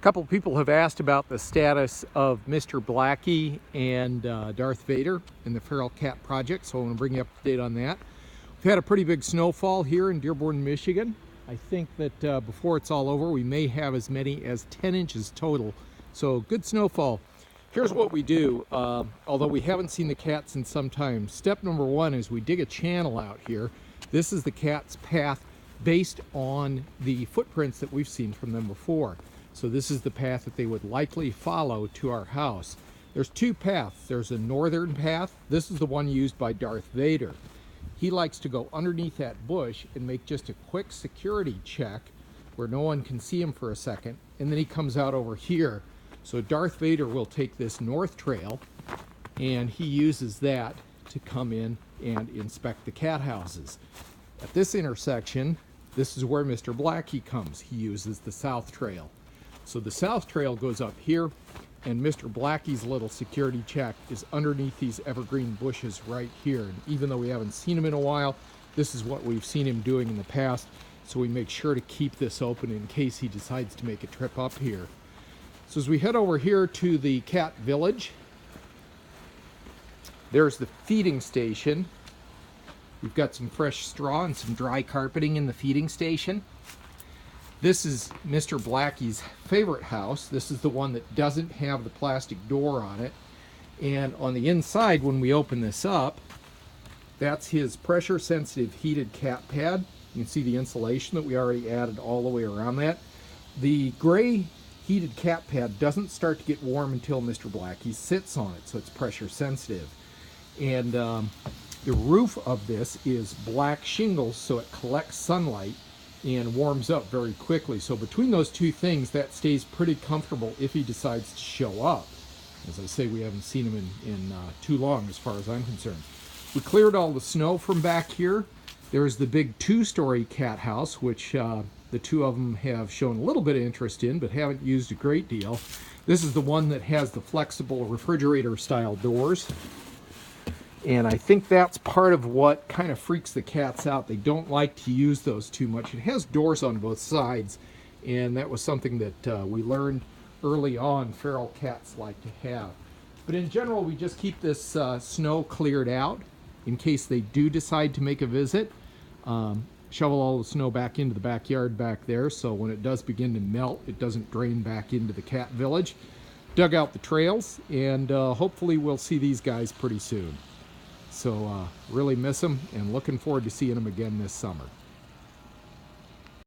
couple people have asked about the status of Mr. Blackie and Darth Vader in the Feral Cat Project, so I want to bring you up to date on that. We've had a pretty big snowfall here in Dearborn, Michigan. I think that before it's all over, we may have as many as 10 inches total, so good snowfall. Here's what we do, although we haven't seen the cats in some time. Step number one is we dig a channel out here. This is the cat's path based on the footprints that we've seen from them before. So this is the path that they would likely follow to our house. There's two paths. There's a northern path. This is the one used by Darth Vader. He likes to go underneath that bush and make just a quick security check where no one can see him for a second, and then he comes out over here. So Darth Vader will take this north trail, and he uses that to come in and inspect the cat houses. At this intersection, this is where Mr. Blackie comes. He uses the south trail. So the south trail goes up here, and Mr. Blackie's little security check is underneath these evergreen bushes right here. And even though we haven't seen him in a while, this is what we've seen him doing in the past. So we make sure to keep this open in case he decides to make a trip up here. So as we head over here to the cat village, there's the feeding station. We've got some fresh straw and some dry carpeting in the feeding station. This is Mr. Blackie's favorite house. This is the one that doesn't have the plastic door on it. And on the inside, when we open this up, that's his pressure-sensitive heated cat pad. You can see the insulation that we already added all the way around that. The gray heated cat pad doesn't start to get warm until Mr. Blackie sits on it, so it's pressure-sensitive. And the roof of this is black shingles, so it collects sunlight and warms up very quickly. So between those two things, that stays pretty comfortable if he decides to show up. As I say, we haven't seen him in too long as far as I'm concerned. We cleared all the snow from back here. There's the big two-story cat house, which the two of them have shown a little bit of interest in, but haven't used a great deal. This is the one that has the flexible refrigerator-style doors. And I think that's part of what kind of freaks the cats out. They don't like to use those too much. It has doors on both sides, and that was something that we learned early on feral cats like to have. But in general, we just keep this snow cleared out in case they do decide to make a visit. Shovel all the snow back into the backyard back there, so when it does begin to melt, it doesn't drain back into the cat village. Dug out the trails, and hopefully we'll see these guys pretty soon. So really miss them, and looking forward to seeing them again this summer.